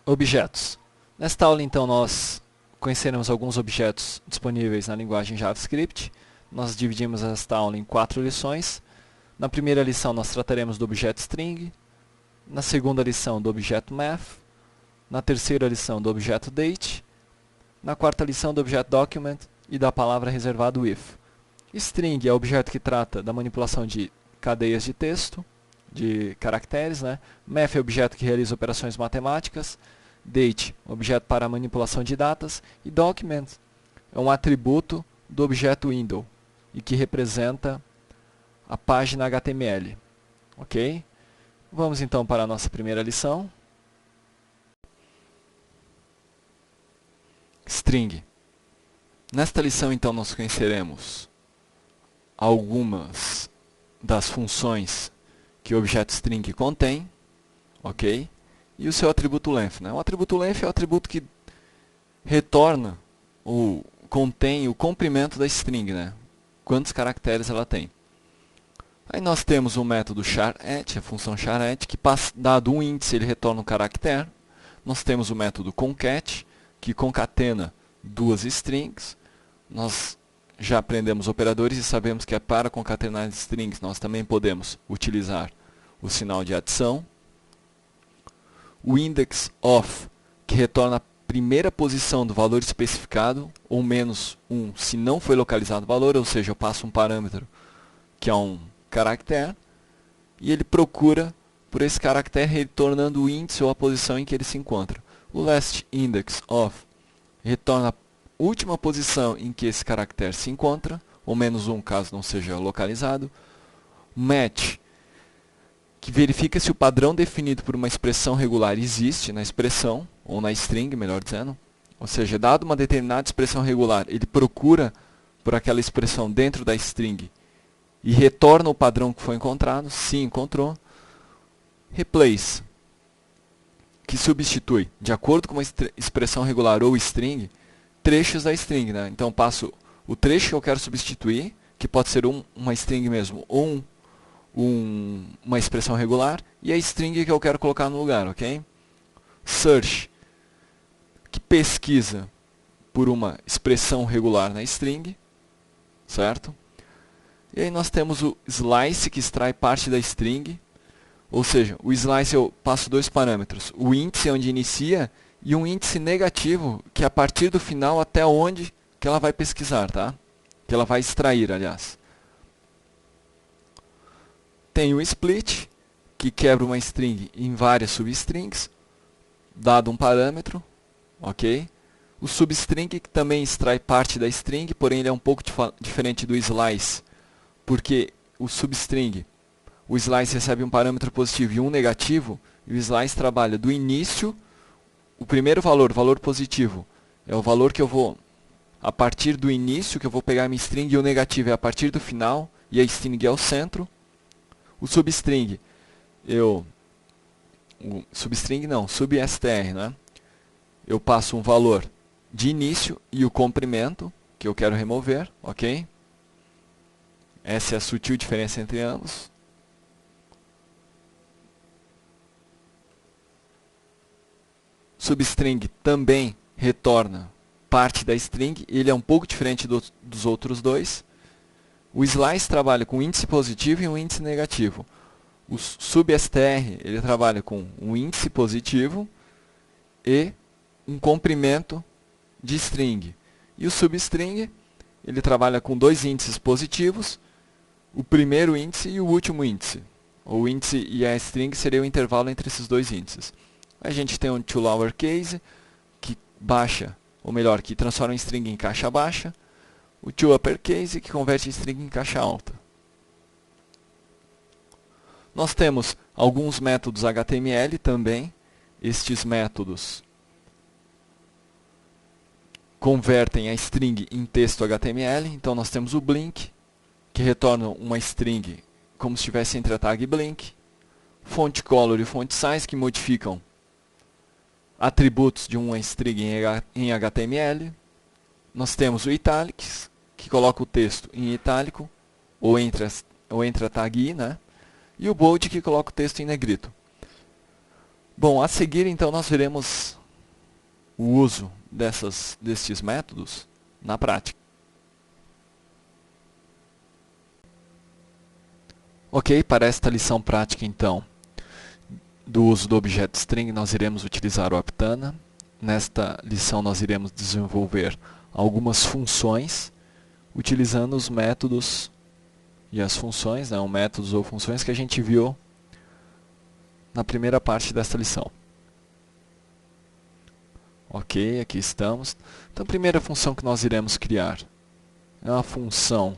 Objetos. Nesta aula, então, nós conheceremos alguns objetos disponíveis na linguagem JavaScript. Nós dividimos esta aula em 4 lições. Na primeira lição, nós trataremos do objeto string. Na segunda lição, do objeto math. Na terceira lição, do objeto date. Na quarta lição, do objeto document e da palavra reservada with. String é o objeto que trata da manipulação de cadeias de texto, de caracteres, né? Math é o objeto que realiza operações matemáticas. Date, objeto para manipulação de datas. E document é um atributo do objeto window e que representa a página HTML. Ok? Vamos então para a nossa primeira lição. String. Nesta lição, então, nós conheceremos algumas das funções que o objeto string contém, ok? E o seu atributo length, né? O atributo length é o atributo que retorna ou contém o comprimento da string, né? Quantos caracteres ela tem. Aí nós temos o método char_at, a função char_at, que dado um índice ele retorna um caractere. Nós temos o método concat, que concatena duas strings. Nós já aprendemos operadores e sabemos que para concatenar strings nós também podemos utilizar o sinal de adição. O index of, que retorna a primeira posição do valor especificado, ou menos 1 se não foi localizado o valor, ou seja, eu passo um parâmetro que é um caractere, e ele procura por esse caractere retornando o índice ou a posição em que ele se encontra. O last index of retorna a última posição em que esse caractere se encontra, ou menos 1 caso não seja localizado. Match, que verifica se o padrão definido por uma expressão regular existe na expressão, ou na string, melhor dizendo. Ou seja, dado uma determinada expressão regular, ele procura por aquela expressão dentro da string e retorna o padrão que foi encontrado, se encontrou. Replace, que substitui, de acordo com uma expressão regular ou string, trechos da string, né? Então, passo o trecho que eu quero substituir, que pode ser uma string mesmo, ou uma expressão regular, e a string que eu quero colocar no lugar, ok? Search, que pesquisa por uma expressão regular na string, certo? E aí nós temos o slice, que extrai parte da string, ou seja, o slice eu passo dois parâmetros, o índice onde inicia e um índice negativo, que é a partir do final até onde que ela vai pesquisar, tá? Que ela vai extrair, aliás. Tem o split, que quebra uma string em várias substrings, dado um parâmetro, ok? O substring, que também extrai parte da string, porém ele é um pouco diferente do slice, porque o substring, o slice recebe um parâmetro positivo e um negativo, e o slice trabalha do início, o primeiro valor, valor positivo, é o valor que eu vou, a partir do início, que eu vou pegar a minha string, e o negativo é a partir do final, e a string é o centro. O substring, substr, né? Eu passo um valor de início e o comprimento, que eu quero remover, ok? Essa é a sutil diferença entre ambos. Substring também retorna parte da string, ele é um pouco diferente dos outros dois. O slice trabalha com índice positivo e um índice negativo. O substr ele trabalha com um índice positivo e um comprimento de string. E o substring ele trabalha com dois índices positivos, o primeiro índice e o último índice. O índice e a string seria o intervalo entre esses dois índices. A gente tem um toLowerCase, que baixa, ou melhor, que transforma a string em caixa baixa. O toUpperCase, que converte a string em caixa alta. Nós temos alguns métodos HTML também. Estes métodos convertem a string em texto HTML. Então nós temos o blink, que retorna uma string como se estivesse entre a tag blink. Font color e font size, que modificam atributos de uma string em HTML. Nós temos o italics, que coloca o texto em itálico, ou entre a tag i, né? E o bold, que coloca o texto em negrito. Bom, a seguir então nós veremos o uso destes métodos na prática. Ok, para esta lição prática então, do uso do objeto string, nós iremos utilizar o Aptana. Nesta lição nós iremos desenvolver algumas funções, utilizando os métodos e as funções, né, métodos ou funções que a gente viu na primeira parte desta lição. Ok, aqui estamos. Então a primeira função que nós iremos criar é uma função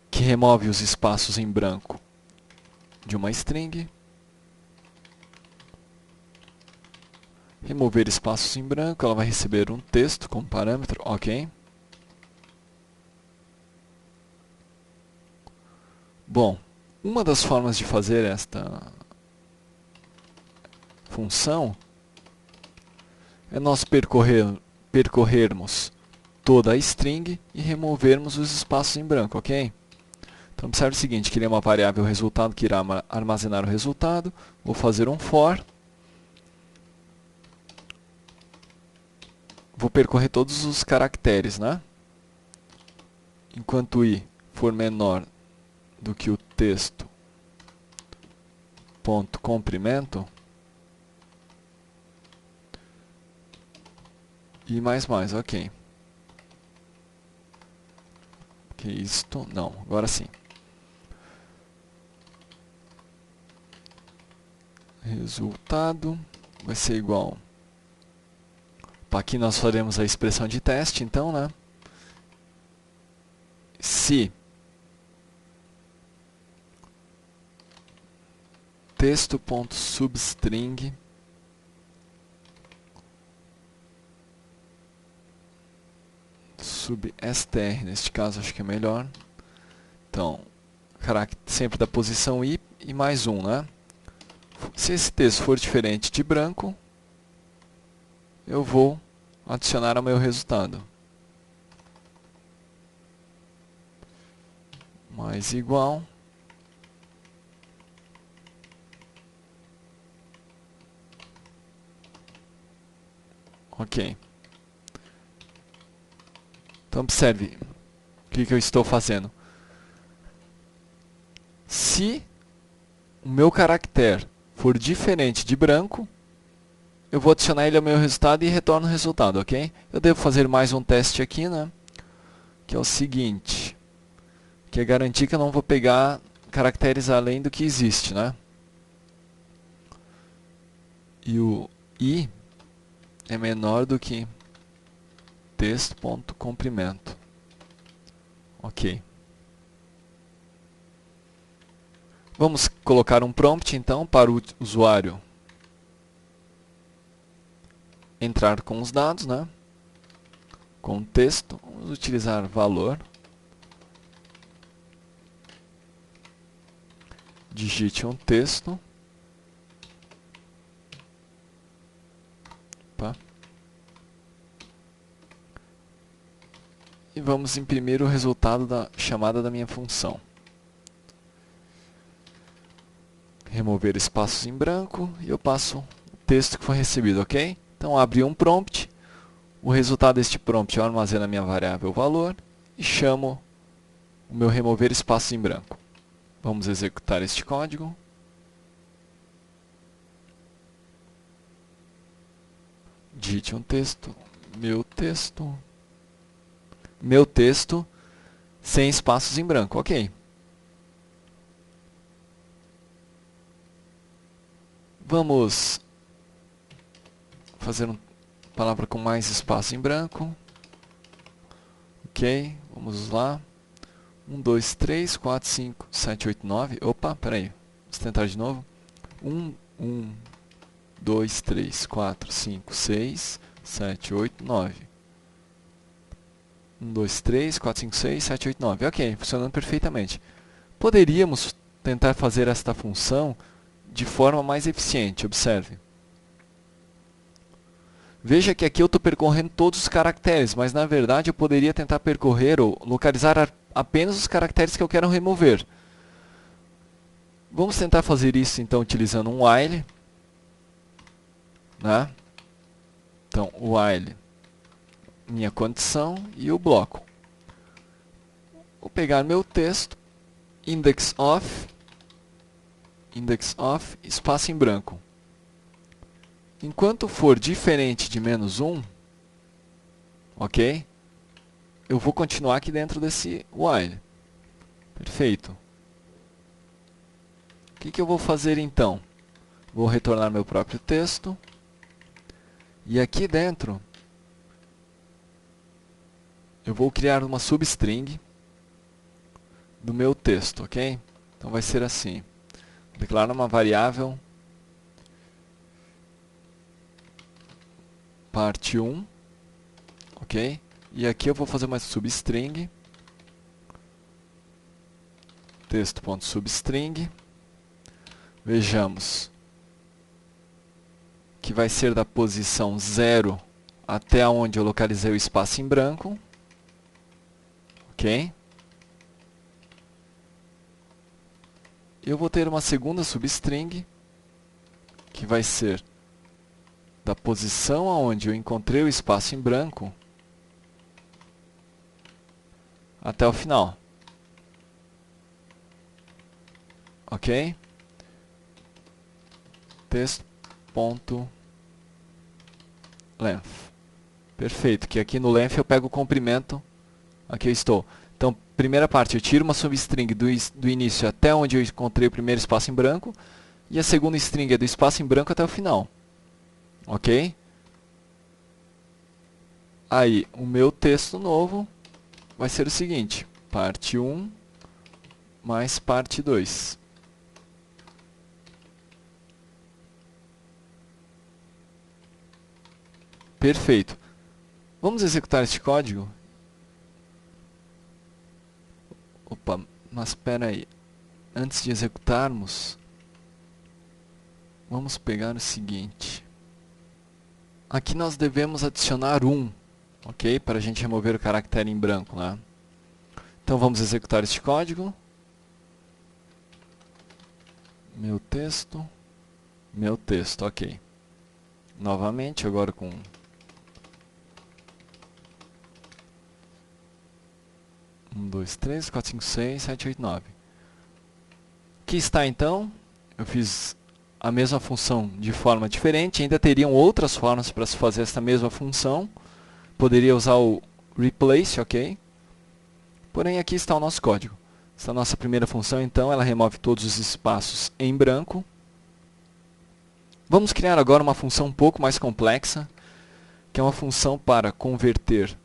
que remove os espaços em branco de uma string. Remover espaços em branco, ela vai receber um texto como parâmetro, ok. Bom, uma das formas de fazer esta função é nós percorrermos toda a string e removermos os espaços em branco, ok? Então observe o seguinte, criei uma variável resultado que irá armazenar o resultado, vou fazer um for, vou percorrer todos os caracteres, né? Enquanto i for menor do que o texto ponto comprimento, e mais, ok. Que isto? Não, agora sim. Resultado vai ser igual. Aqui nós faremos a expressão de teste, então, né? Se texto.substring substr, neste caso acho que é melhor. Então, sempre da posição i e mais um, né? Se esse texto for diferente de branco, eu vou adicionar ao meu resultado. Mais igual. Ok. Então observe o que eu estou fazendo. Se o meu caractere for diferente de branco, eu vou adicionar ele ao meu resultado e retorno o resultado, ok? Eu devo fazer mais um teste aqui, né? Que é o seguinte, que é garantir que eu não vou pegar caracteres além do que existe, né? E o i é menor do que texto.comprimento. Ok. Vamos colocar um prompt, então, para o usuário entrar com os dados, né? Com o texto, vamos utilizar valor. Digite um texto. Opa. E vamos imprimir o resultado da chamada da minha função. Remover espaços em branco e eu passo o texto que foi recebido, ok? Então abri um prompt, o resultado deste prompt eu armazeno a minha variável valor e chamo o meu remover espaços em branco. Vamos executar este código. Digite um texto, meu texto sem espaços em branco, ok. Vamos fazer uma palavra com mais espaço em branco. Ok, vamos lá. 1, 2, 3, 4, 5, 7, 8, 9. Opa, peraí. Vamos tentar de novo. 1, 2, 3, 4, 5, 6, 7, 8, 9. 1, 2, 3, 4, 5, 6, 7, 8, 9. Ok, funcionando perfeitamente. Poderíamos tentar fazer esta função de forma mais eficiente, observe. Veja que aqui eu estou percorrendo todos os caracteres, mas na verdade eu poderia tentar percorrer ou localizar apenas os caracteres que eu quero remover. Vamos tentar fazer isso então utilizando um while, né? Então, while, minha condição e o bloco. Vou pegar meu texto, index of, espaço em branco. Enquanto for diferente de -1, ok? Eu vou continuar aqui dentro desse while. Perfeito. O que eu vou fazer então? Vou retornar meu próprio texto. E aqui dentro, eu vou criar uma substring do meu texto, ok? Então vai ser assim. Vou declarar uma variável parte 1, ok? E aqui eu vou fazer uma substring, texto.substring. Vejamos que vai ser da posição 0 até onde eu localizei o espaço em branco, ok? Eu vou ter uma segunda substring, que vai ser da posição aonde eu encontrei o espaço em branco até o final. Ok? Texto.length. Perfeito, que aqui no length eu pego o comprimento. Aqui eu estou. Então, primeira parte, eu tiro uma substring do início até onde eu encontrei o primeiro espaço em branco. E a segunda string é do espaço em branco até o final. Ok? Aí, o meu texto novo vai ser o seguinte. Parte 1 mais parte 2. Perfeito. Vamos executar este código? Opa, mas espera aí. Antes de executarmos, vamos pegar o seguinte. Aqui nós devemos adicionar 1, ok? Para a gente remover o caractere em branco, né? Então vamos executar este código. Meu texto, ok. Novamente, agora com 1, 2, 3, 4, 5, 6, 7, 8, 9. Aqui está então, eu fiz a mesma função de forma diferente, ainda teriam outras formas para se fazer esta mesma função. Poderia usar o replace, ok? Porém, aqui está o nosso código. Essa nossa primeira função, então, ela remove todos os espaços em branco. Vamos criar agora uma função um pouco mais complexa, que é uma função para converter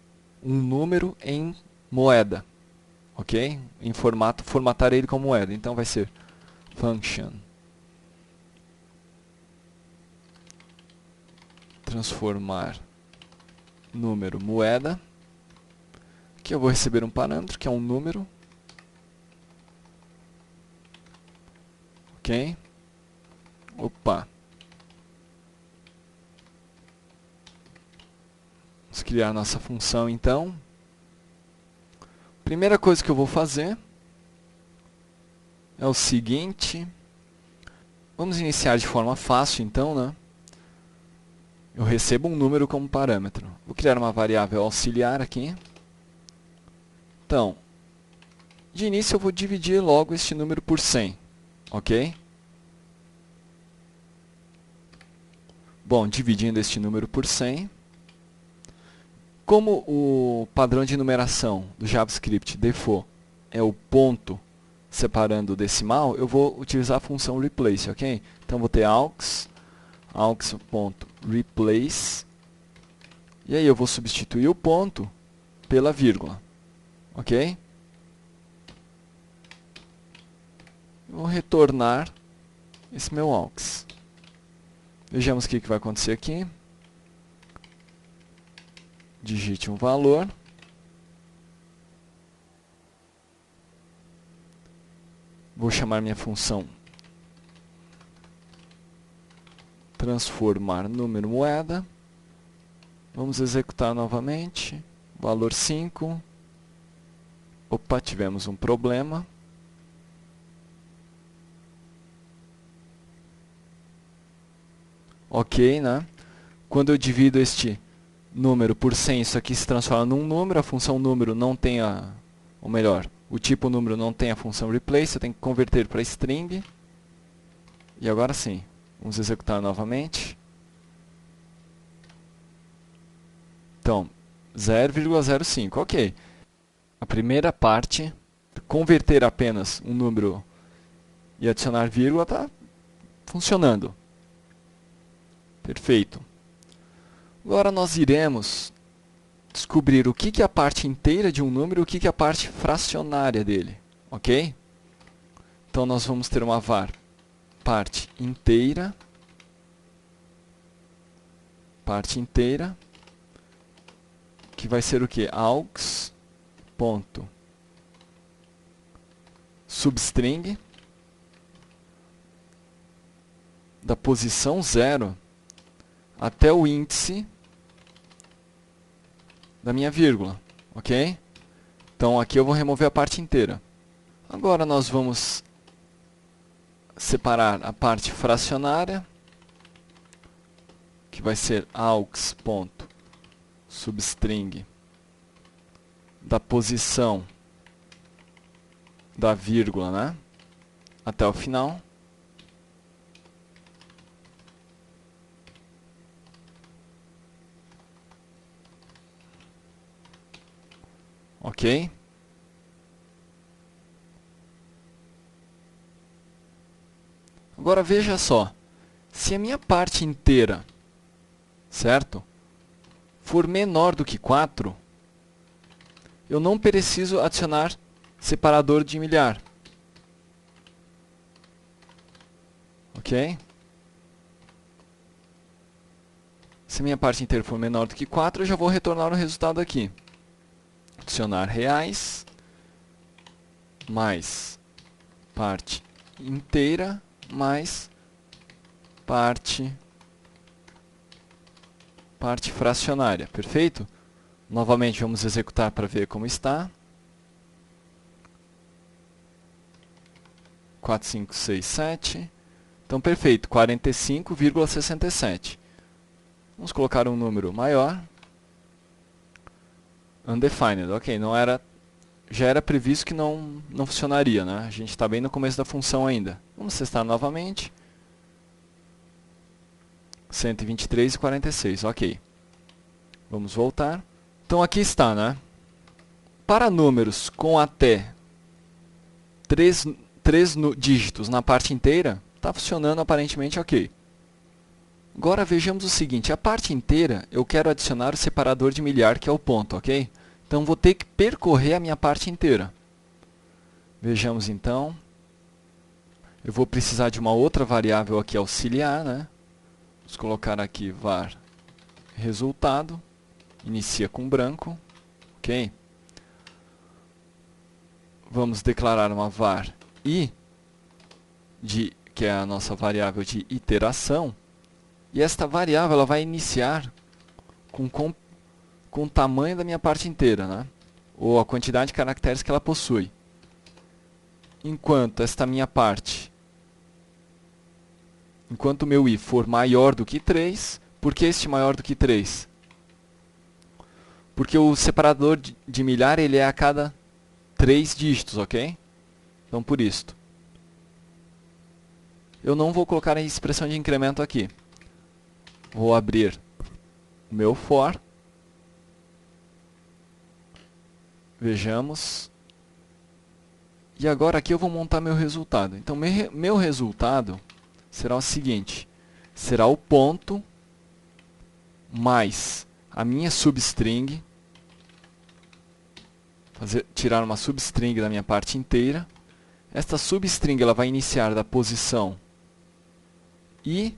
um número em moeda, ok? Em formatar ele como moeda. Então vai ser function transformar número moeda. Aqui eu vou receber um parâmetro que é um número, ok? Opa! Vamos criar nossa função então. Primeira coisa que eu vou fazer é o seguinte. Vamos iniciar de forma fácil então, né? Eu recebo um número como parâmetro. Vou criar uma variável auxiliar aqui. Então, de início eu vou dividir logo este número por 100, ok? Bom, dividindo este número por 100, como o padrão de numeração do JavaScript default é o ponto separando o decimal, eu vou utilizar a função replace, ok? Então vou ter aux.replace, e aí eu vou substituir o ponto pela vírgula, ok? Vou retornar esse meu aux. Vejamos o que vai acontecer aqui. Digite um valor. Vou chamar minha função transformar número moeda. Vamos executar novamente. Valor 5. Opa, tivemos um problema. ok, né? Quando eu divido este número por 100, isso aqui se transforma num número, a função número não tem ou melhor, o tipo número não tem a função replace, eu tenho que converter para string. E agora sim, vamos executar novamente. Então, 0,05, ok. A primeira parte, converter apenas um número e adicionar vírgula, está funcionando. Perfeito. Agora nós iremos descobrir o que é a parte inteira de um número e o que é a parte fracionária dele, ok? Então nós vamos ter uma var parte inteira, que vai ser o que? Aux ponto substring da posição 0 até o índice da minha vírgula, ok? Então aqui eu vou remover a parte inteira. Agora nós vamos separar a parte fracionária, que vai ser aux ponto substring da posição da vírgula, né, até o final. Ok? Agora veja só, se a minha parte inteira, certo, for menor do que 4, eu não preciso adicionar separador de milhar. Ok? Se minha parte inteira for menor do que 4, eu já vou retornar o resultado aqui. Adicionar reais, mais parte inteira, mais parte fracionária. Perfeito? Novamente vamos executar para ver como está. 4, 5, 6, 7. Então, perfeito, 45,67. Vamos colocar um número maior. Undefined, ok, já era previsto que não funcionaria, né? A gente está bem no começo da função ainda. Vamos testar novamente. 123,46, ok. Vamos voltar. Então aqui está, né? Para números com até 3 dígitos na parte inteira, está funcionando aparentemente ok. Agora vejamos o seguinte, a parte inteira eu quero adicionar o separador de milhar, que é o ponto, ok? Então vou ter que percorrer a minha parte inteira. Vejamos então. Eu vou precisar de uma outra variável aqui auxiliar, né? Vamos colocar aqui var resultado, inicia com branco, ok? Vamos declarar uma var i, que é a nossa variável de iteração, e esta variável ela vai iniciar com o tamanho da minha parte inteira, né? Ou a quantidade de caracteres que ela possui. Enquanto o meu i for maior do que 3, por que este maior do que 3? Porque o separador de milhar ele é a cada 3 dígitos, ok? Então, por isto. Eu não vou colocar a expressão de incremento aqui. Vou abrir o meu for. Vejamos. E agora aqui eu vou montar meu resultado. Então, meu resultado será o seguinte. Será o ponto mais a minha substring. Tirar uma substring da minha parte inteira. Esta substring ela vai iniciar da posição i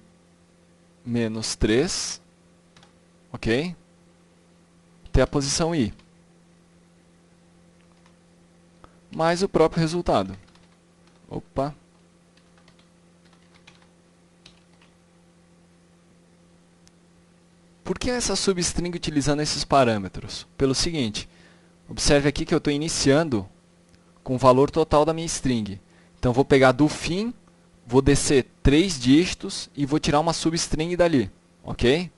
menos 3, ok? Até a posição i. Mais o próprio resultado. Opa! Por que essa substring utilizando esses parâmetros? Pelo seguinte, observe aqui que eu estou iniciando com o valor total da minha string. Então, vou pegar do fim, vou descer 3 dígitos e vou tirar uma substring dali, ok?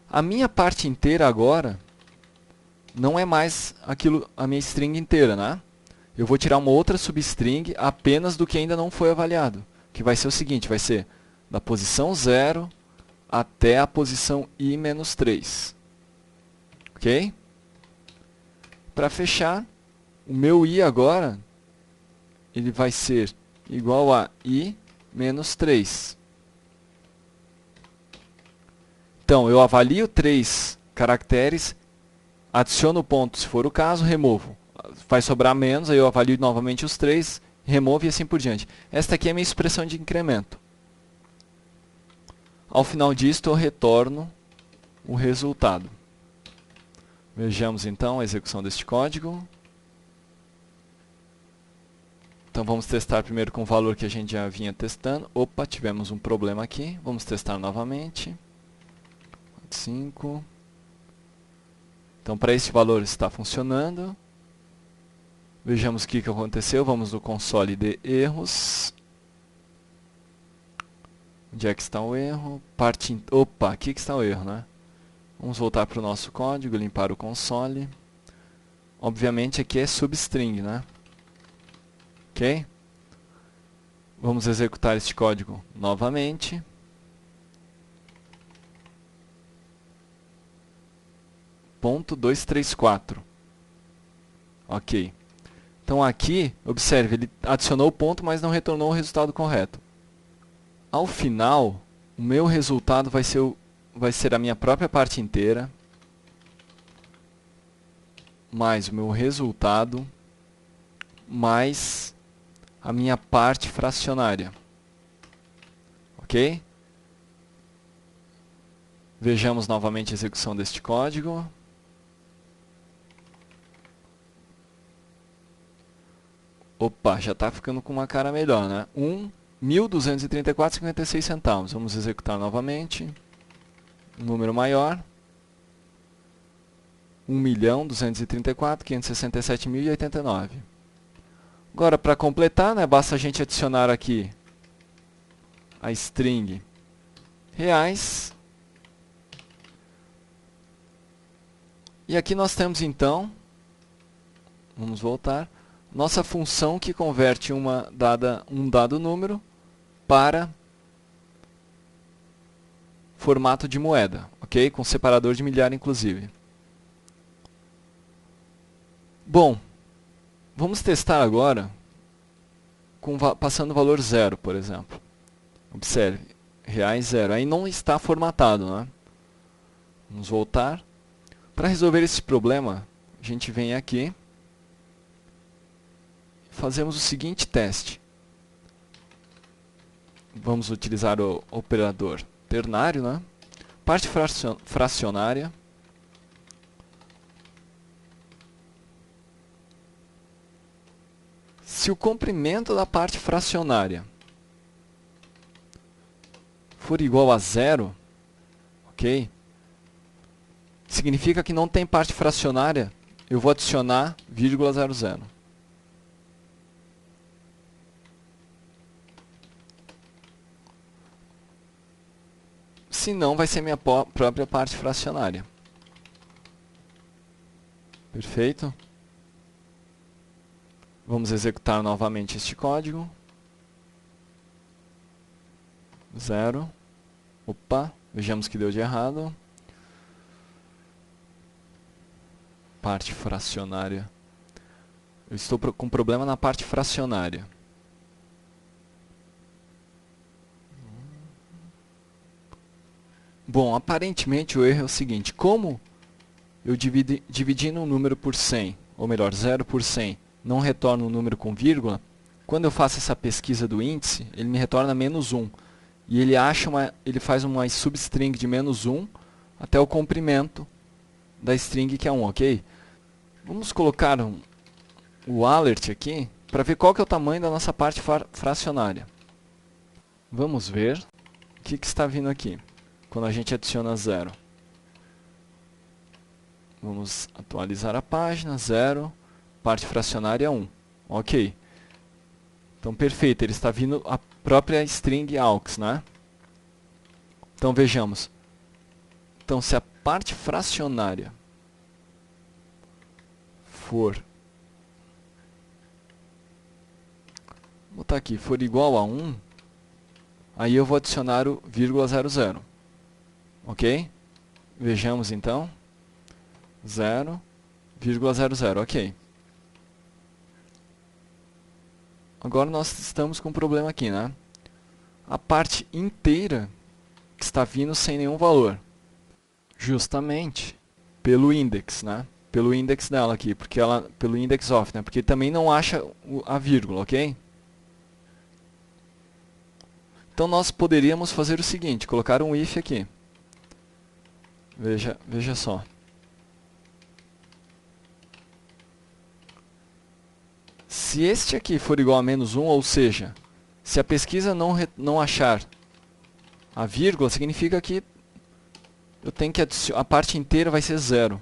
A minha parte inteira agora não é mais aquilo, a minha string inteira, né? Eu vou tirar uma outra substring apenas do que ainda não foi avaliado, que vai ser o seguinte, vai ser da posição 0 até a posição i-3, ok? Para fechar, o meu i agora, ele vai ser igual a i-3. Então, eu avalio 3 caracteres, adiciono o ponto se for o caso, removo. Vai sobrar menos, aí eu avalio novamente os 3, removo e assim por diante. Esta aqui é a minha expressão de incremento. Ao final disto, eu retorno o resultado. Vejamos então a execução deste código. Então vamos testar primeiro com o valor que a gente já vinha testando. Opa, tivemos um problema aqui. Vamos testar novamente. 5. Então para esse valor está funcionando. Vejamos o que aconteceu. Vamos no console de erros. Onde é que está o erro? Opa, aqui que está o erro, né? Vamos voltar para o nosso código, limpar o console. Obviamente aqui é substring, né? Ok? Vamos executar este código novamente. Ponto 234. Ok. Então aqui, observe, ele adicionou o ponto, mas não retornou o resultado correto. Ao final, o meu resultado vai ser a minha própria parte inteira, mais o meu resultado, mais a minha parte fracionária. Ok? Vejamos novamente a execução deste código. Opa, já está ficando com uma cara melhor, né? 1.234,56 centavos. Vamos executar novamente. Um número maior. 1.234.567.089. Agora, para completar, né, basta a gente adicionar aqui a string reais. E aqui nós temos então, vamos voltar, nossa função que converte um dado número para formato de moeda, ok? Com separador de milhar inclusive. Bom, vamos testar agora passando o valor 0, por exemplo. Observe, reais 0. Aí não está formatado, né? Vamos voltar. Para resolver esse problema, a gente vem aqui e fazemos o seguinte teste. Vamos utilizar o operador ternário, né? Parte fracionária. Se o comprimento da parte fracionária for igual a 0, ok? Significa que não tem parte fracionária, eu vou adicionar vírgula 00. Se não, vai ser minha própria parte fracionária. Perfeito? Vamos executar novamente este código. 0. Opa, vejamos que deu de errado. Parte fracionária. Eu estou com problema na parte fracionária. Bom, aparentemente o erro é o seguinte. Como eu dividindo um número por 100, ou melhor, 0 por 100, não retorna um número com vírgula, quando eu faço essa pesquisa do índice, ele me retorna menos 1. E ele faz uma substring de menos 1 até o comprimento da string que é 1, ok? Vamos colocar o alert aqui para ver qual que é o tamanho da nossa parte fracionária. Vamos ver o que está vindo aqui quando a gente adiciona 0. Vamos atualizar a página, 0, parte fracionária 1. Ok. Então, perfeito, ele está vindo própria string aux, né? Então vejamos. Então se a parte fracionária for, vou botar aqui, for igual a 1, aí eu vou adicionar o vírgula 00. Ok? Vejamos então. 0,00, ok. Agora nós estamos com um problema aqui, né? A parte inteira está vindo sem nenhum valor. Justamente pelo index, né? Pelo index dela aqui, porque ela, pelo index of, né? Porque também não acha a vírgula, ok? Então nós poderíamos fazer o seguinte, colocar um if aqui. Veja só. Se este aqui for igual a -1, ou seja, se a pesquisa não achar a vírgula, significa que eu tenho que adicionar, a parte inteira vai ser 0.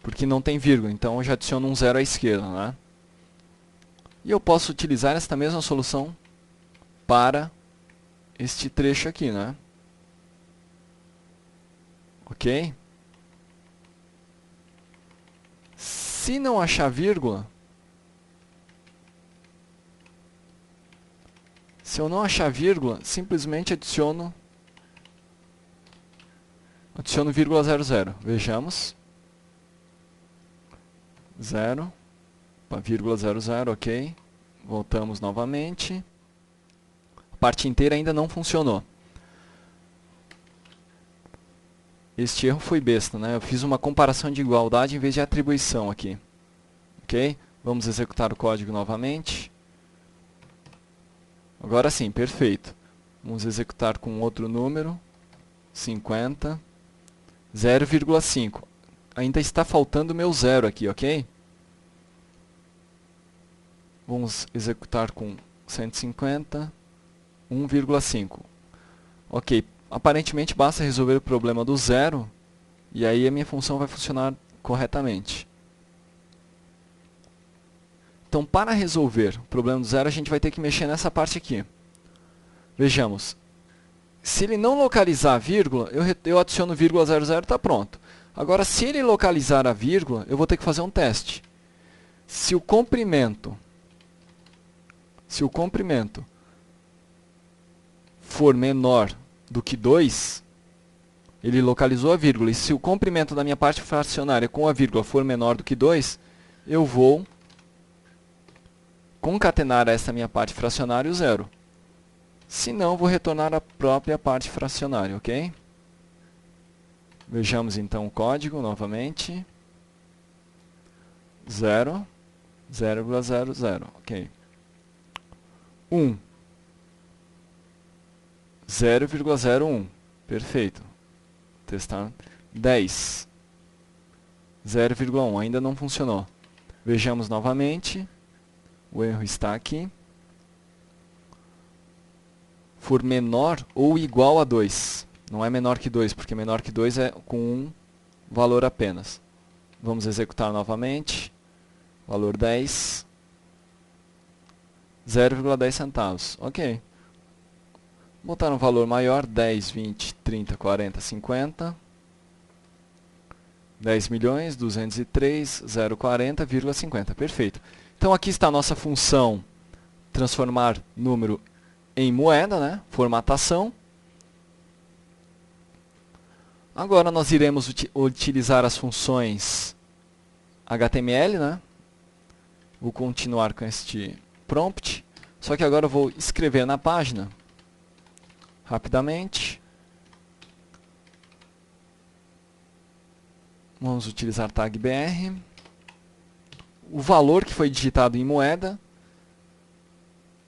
Porque não tem vírgula, então eu já adiciono um 0 à esquerda, né? E eu posso utilizar esta mesma solução para este trecho aqui, né? Ok? Se não achar vírgula, se eu não achar vírgula, simplesmente adiciono vírgula 00. Vejamos. 0, vírgula 00, ok. Voltamos novamente. A parte inteira ainda não funcionou. Este erro foi besta, né? Eu fiz uma comparação de igualdade em vez de atribuição aqui. Ok? Vamos executar o código novamente. Agora sim, perfeito. Vamos executar com outro número. 50. 0,5. Ainda está faltando o meu 0 aqui, ok? Vamos executar com 150. 1,5. Ok. Aparentemente basta resolver o problema do 0 e aí a minha função vai funcionar corretamente. Então, para resolver o problema do 0, a gente vai ter que mexer nessa parte aqui. Vejamos. Se ele não localizar a vírgula, eu adiciono vírgula 00 e está pronto. Agora, se ele localizar a vírgula, eu vou ter que fazer um teste. Se o comprimento for menor do que 2, ele localizou a vírgula. E se o comprimento da minha parte fracionária com a vírgula for menor do que 2, eu vou concatenar essa minha parte fracionária o 0. Se não, vou retornar a própria parte fracionária, ok? Vejamos então o código novamente. 0, 0,00, ok. 1. 0,01. Perfeito. Testar. 10. 0,1. Ainda não funcionou. Vejamos novamente. O erro está aqui. For menor ou igual a 2. Não é menor que 2, porque menor que 2 é com um valor apenas. Vamos executar novamente. Valor 10. 0,10 centavos. Ok. Botar um valor maior, 10, 20, 30, 40, 50. 10 milhões, 203, 040,50. Perfeito. Então aqui está a nossa função transformar número em moeda, né? Formatação. Agora nós iremos utilizar as funções HTML, né? Vou continuar com este prompt. Só que agora eu vou escrever na página rapidamente. Vamos utilizar tag BR. O valor que foi digitado em moeda.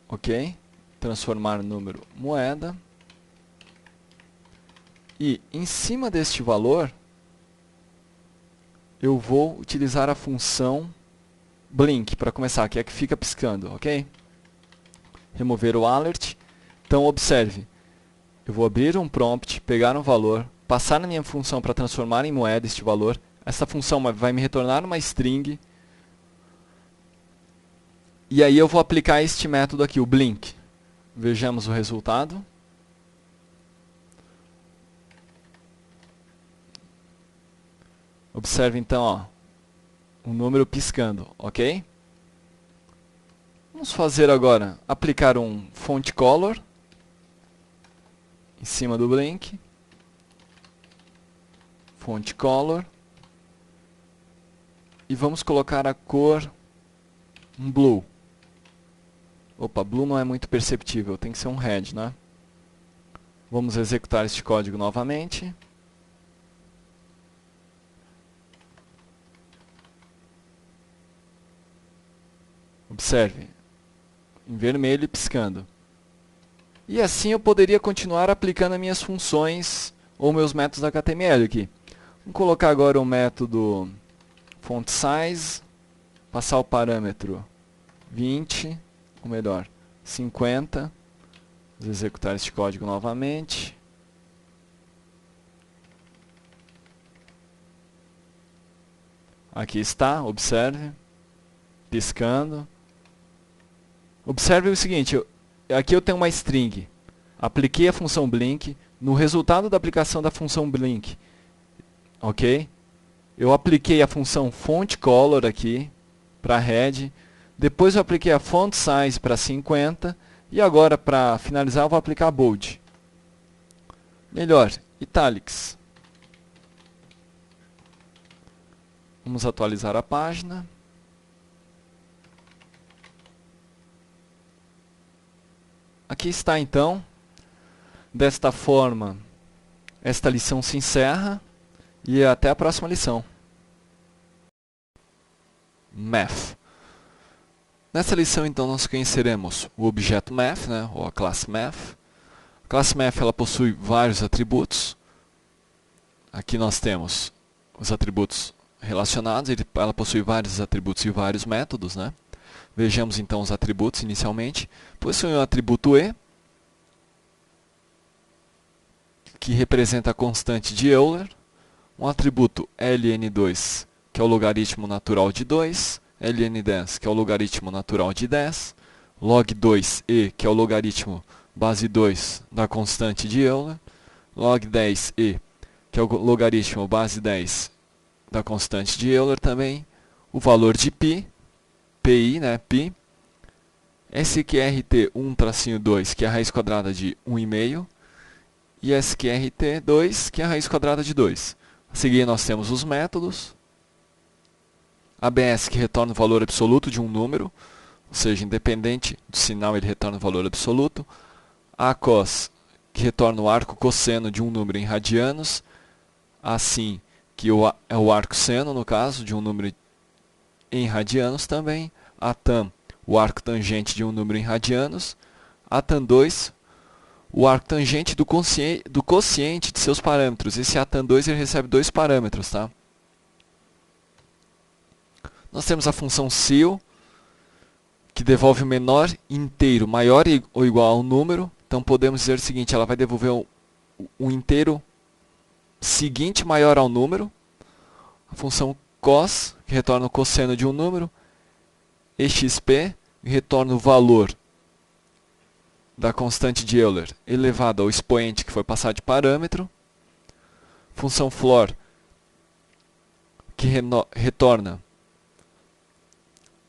Ok. Transformar número moeda. E em cima deste valor, eu vou utilizar a função blink para começar, que é a que fica piscando, ok? Remover o alert. Então observe. Eu vou abrir um prompt, pegar um valor, passar na minha função para transformar em moeda este valor. Essa função vai me retornar uma string. E aí eu vou aplicar este método aqui, o blink. Vejamos o resultado. Observe então, ó, o número piscando, ok? Vamos fazer agora, aplicar um font color em cima do Blink. Font color. E vamos colocar a cor blue. Opa, blue não é muito perceptível, tem que ser um red, né? Vamos executar este código novamente. Observe, em vermelho e piscando. E assim eu poderia continuar aplicando as minhas funções ou meus métodos HTML aqui. Vamos colocar agora o método font size, passar o parâmetro 20, ou melhor, 50. Vamos executar este código novamente. Aqui está, observe, piscando. Observe o seguinte, aqui eu tenho uma string. Apliquei a função blink. No resultado da aplicação da função blink, ok? Eu apliquei a função font color aqui para red. Depois eu apliquei a font size para 50. E agora, para finalizar, eu vou aplicar bold. Melhor, italics. Vamos atualizar a página. Aqui está então. Desta forma, esta lição se encerra. E até a próxima lição. Math. Nessa lição, então, nós conheceremos o objeto Math, né, ou a classe Math. A classe Math ela possui vários atributos. Aqui nós temos os atributos relacionados. Ela possui vários atributos e vários métodos, né? Vejamos então os atributos inicialmente. Possui um atributo E, que representa a constante de Euler. Um atributo ln2, que é o logaritmo natural de 2. ln10, que é o logaritmo natural de 10. log2e, que é o logaritmo base 2 da constante de Euler. log10e, que é o logaritmo base 10 da constante de Euler também. O valor de π, pi, né, π. sqrt1-2, que é a raiz quadrada de 1,5. E sqrt2, que é a raiz quadrada de 2. A seguir nós temos os métodos. ABS, que retorna o valor absoluto de um número, ou seja, independente do sinal ele retorna o valor absoluto. ACOS, que retorna o arco cosseno de um número em radianos. Assim, que é o arco seno, no caso, de um número em radianos também. ATAM, o arco tangente de um número em radianos. ATAM2, o arco tangente do quociente de seus parâmetros. Esse ATAM2 ele recebe dois parâmetros, tá? Nós temos a função ceil, que devolve o menor inteiro maior ou igual ao número. Então podemos dizer o seguinte, ela vai devolver um inteiro seguinte maior ao número. A função cos, que retorna o cosseno de um número. exp, que retorna o valor da constante de Euler elevado ao expoente que foi passado de parâmetro. Função floor, que retorna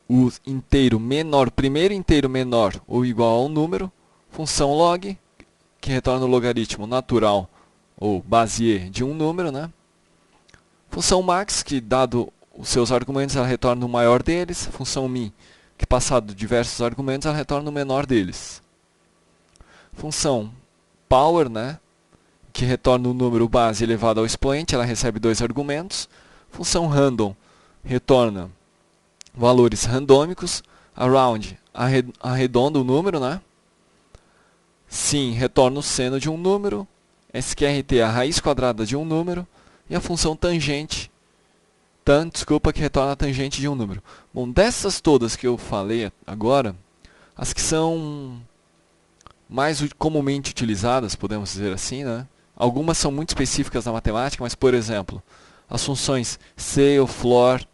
o inteiro menor, primeiro inteiro menor ou igual ao número. Função log, que retorna o logaritmo natural ou base e de um número, né? Função max, que dado os seus argumentos ela retorna o maior deles. Função min, que passado diversos argumentos ela retorna o menor deles. Função power, né, que retorna o número base elevado ao expoente, ela recebe dois argumentos. Função random retorna valores randômicos. Around arredonda o número, né? Sim, retorna o seno de um número. sqrt a raiz quadrada de um número. E a função tangente, que retorna a tangente de um número. Bom, dessas todas que eu falei agora, as que são mais comumente utilizadas, podemos dizer assim, né? Algumas são muito específicas na matemática, mas, por exemplo, as funções ceil, floor,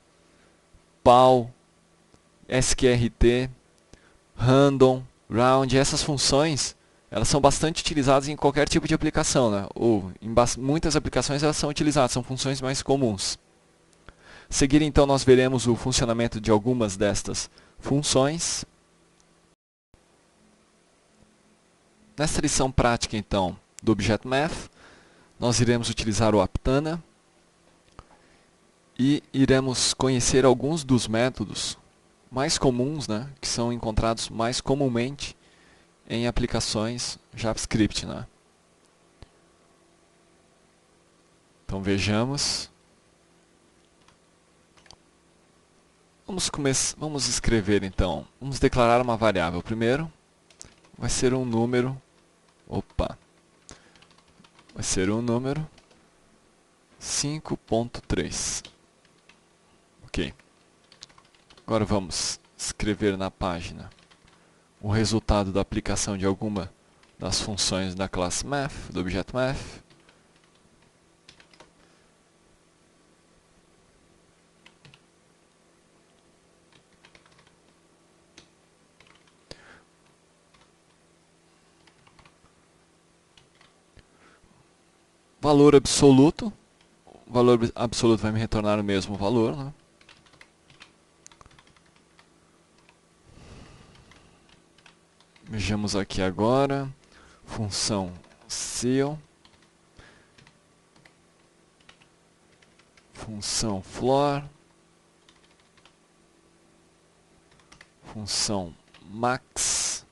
pal, sqrt, random, round, essas funções, elas são bastante utilizadas em qualquer tipo de aplicação, né? Ou em muitas aplicações elas são utilizadas, são funções mais comuns. A seguir, então, nós veremos o funcionamento de algumas destas funções. Nesta lição prática, então, do Object Math, nós iremos utilizar o Aptana e iremos conhecer alguns dos métodos mais comuns, né, que são encontrados mais comumente em aplicações JavaScript, né? Então vejamos. Vamos escrever então. Vamos declarar uma variável. Primeiro vai ser um número. Vai ser um número 5.3. Ok. Agora vamos escrever na página o resultado da aplicação de alguma das funções da classe Math, do Object Math. Valor absoluto. O valor absoluto vai me retornar o mesmo valor, né? Vejamos aqui agora. Função ceil. Função floor. Função max.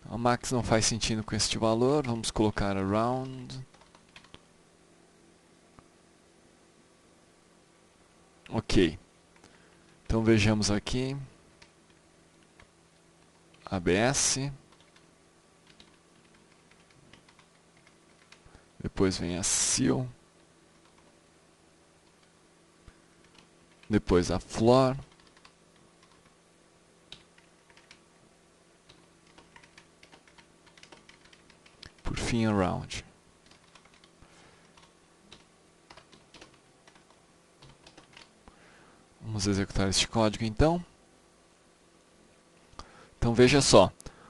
A max não faz sentido com este valor. Vamos colocar around. Ok. Então vejamos aqui. ABS. Depois vem a ceil. Depois a floor. Por fim, around. Vamos executar este código então. Então veja só.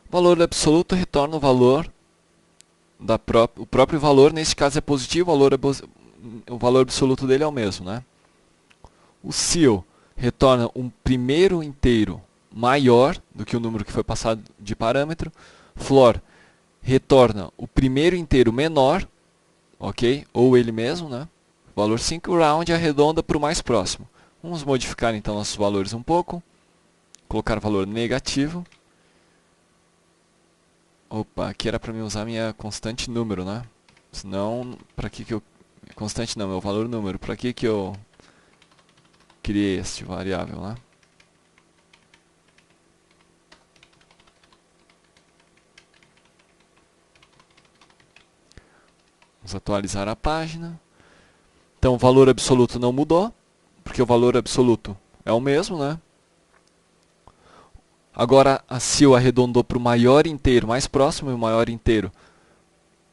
O valor absoluto retorna o valor o próprio valor, nesse caso é positivo, o valor absoluto dele é o mesmo, né? O ceil retorna um primeiro inteiro maior do que o número que foi passado de parâmetro. Floor retorna o primeiro inteiro menor, ok? Ou ele mesmo, né? Valor 5, round arredonda para o mais próximo. Vamos modificar então nossos valores um pouco. Colocar valor negativo. Aqui era para mim usar minha constante número, né? Senão, para que eu... Constante não, meu valor número. Para que eu criei este variável, né? Vamos atualizar a página. Então, o valor absoluto não mudou, porque o valor absoluto é o mesmo, né? Agora, a ceil arredondou para o maior inteiro mais próximo, e o maior inteiro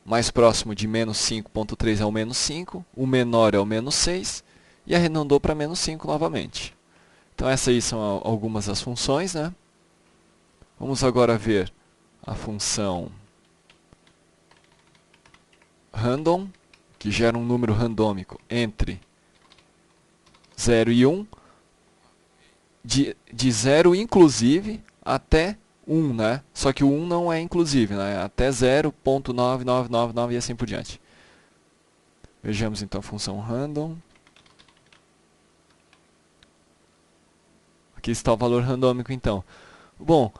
mais próximo de menos 5.3 é o menos 5, o menor é o menos 6, e arredondou para menos 5 novamente. Então, essas aí são algumas das funções, né? Vamos agora ver a função random, que gera um número randômico entre 0 e 1, de 0 inclusive até 1, né? Só que o 1 não é inclusive, né? Até 0.9999 e assim por diante. Vejamos então a função random. Aqui está o valor randômico então. Bom,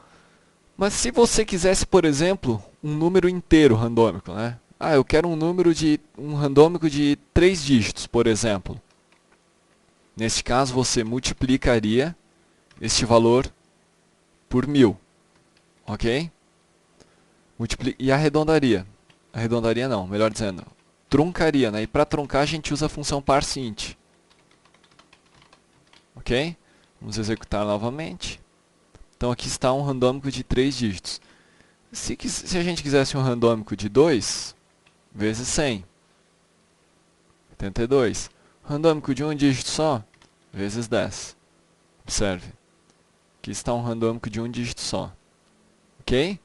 mas se você quisesse, por exemplo, um número inteiro randômico, né? Eu quero um randômico de 3 dígitos, por exemplo. Neste caso, você multiplicaria este valor por 1000. Ok? E arredondaria. Arredondaria não, melhor dizendo. Truncaria, né? E para truncar a gente usa a função parseInt. Ok? Vamos executar novamente. Então aqui está um randômico de 3 dígitos. Se a gente quisesse um randômico de 2, vezes 100. 82. Randômico de um dígito só, vezes 10. Observe. Aqui está um randômico de um dígito só. Ok?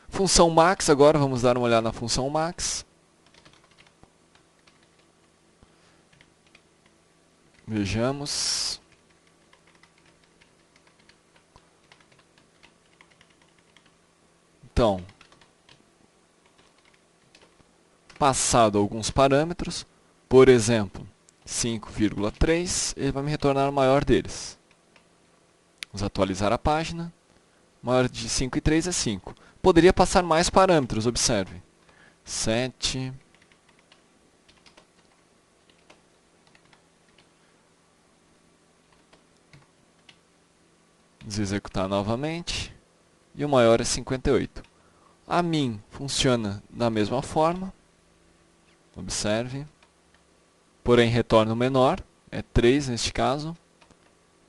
Função max, agora vamos dar uma olhada na função max. Vejamos. Então, passado alguns parâmetros, por exemplo, 5,3, ele vai me retornar o maior deles. Vamos atualizar a página. O maior de 5,3 é 5. Poderia passar mais parâmetros, observe. 7. Vamos executar novamente. E o maior é 58. A min funciona da mesma forma. Observe. Porém, retorna o menor. É 3 neste caso.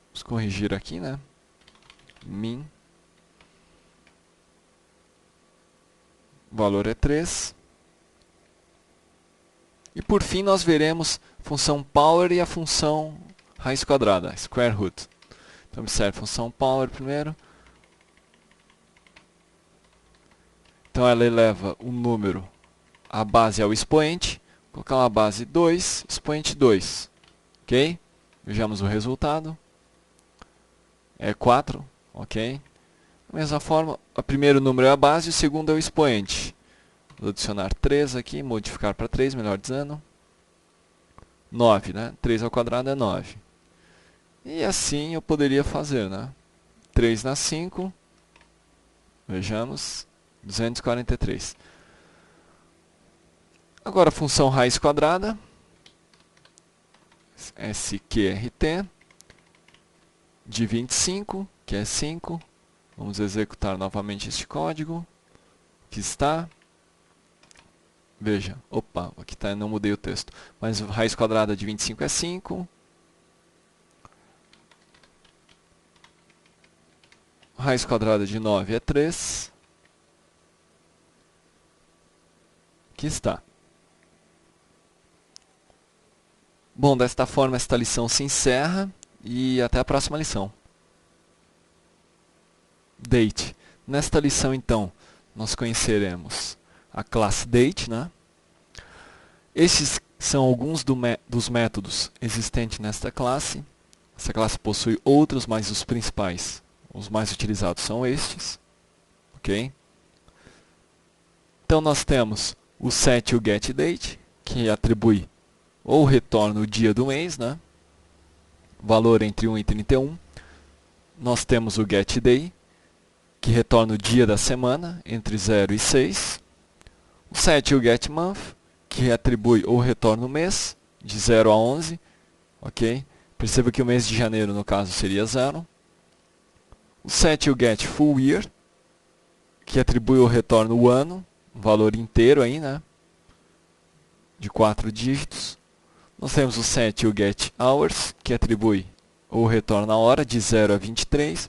Vamos corrigir aqui, né? Min. O valor é 3. E por fim, nós veremos a função power e a função raiz quadrada, square root. Então, observe a função power primeiro. Então, ela eleva o número, a base ao expoente. Vou colocar uma base 2, expoente 2. Ok? Vejamos o resultado. É 4. Ok? Da mesma forma, o primeiro número é a base e o segundo é o expoente. Vou adicionar 3 aqui, modificar para 3, melhor dizendo. 9, né? 3 ao quadrado é 9. E assim eu poderia fazer, né? 3 na 5. Vejamos. 243. Agora a função raiz quadrada. SQRT. De 25, que é 5. Vamos executar novamente este código. Aqui está. Veja, opa, aqui tá, não mudei o texto. Mas raiz quadrada de 25 é 5. Raiz quadrada de 9 é 3. Aqui está. Bom, desta forma esta lição se encerra e até a próxima lição. Date. Nesta lição, então, nós conheceremos a classe date, né? Estes são alguns dos métodos existentes nesta classe. Essa classe possui outros, mas os principais, os mais utilizados são estes. Ok? Então nós temos o set e o getDate, que atribui ou retorna o dia do mês, né? Valor entre 1 e 31. Nós temos o getDay, que retorna o dia da semana, entre 0 e 6. O set e o getMonth, que atribui ou retorna o mês, de 0 a 11. Ok? Perceba que o mês de janeiro, no caso, seria 0. O set e o getFullYear, que atribui ou retorna o ano, um valor inteiro aí, né? De 4 dígitos. Nós temos o set e o getHours, que atribui ou retorna a hora, de 0 a 23.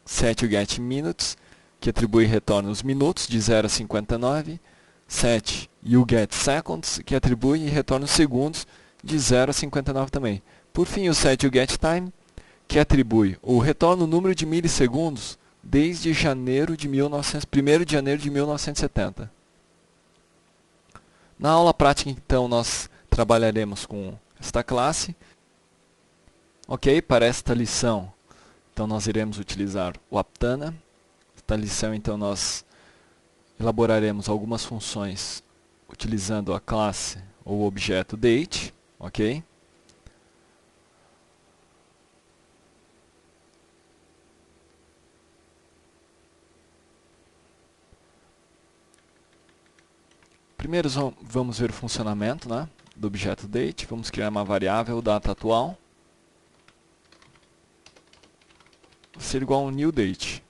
Set e o getMinutes, que atribui e retorna os minutos, de 0 a 59. Set e o getSeconds, que atribui e retorna os segundos, de 0 a 59 também. Por fim, o set e o getTime, que atribui ou retorna o número de milissegundos desde janeiro de 1º de janeiro de 1970. Na aula prática, então, nós trabalharemos com esta classe. Ok, para esta lição, então nós iremos utilizar o Aptana. Esta lição, então, nós elaboraremos algumas funções utilizando a classe ou objeto date, ok? Primeiro vamos ver o funcionamento, né, do objeto date. Vamos criar uma variável data atual. Vai ser igual a um new date.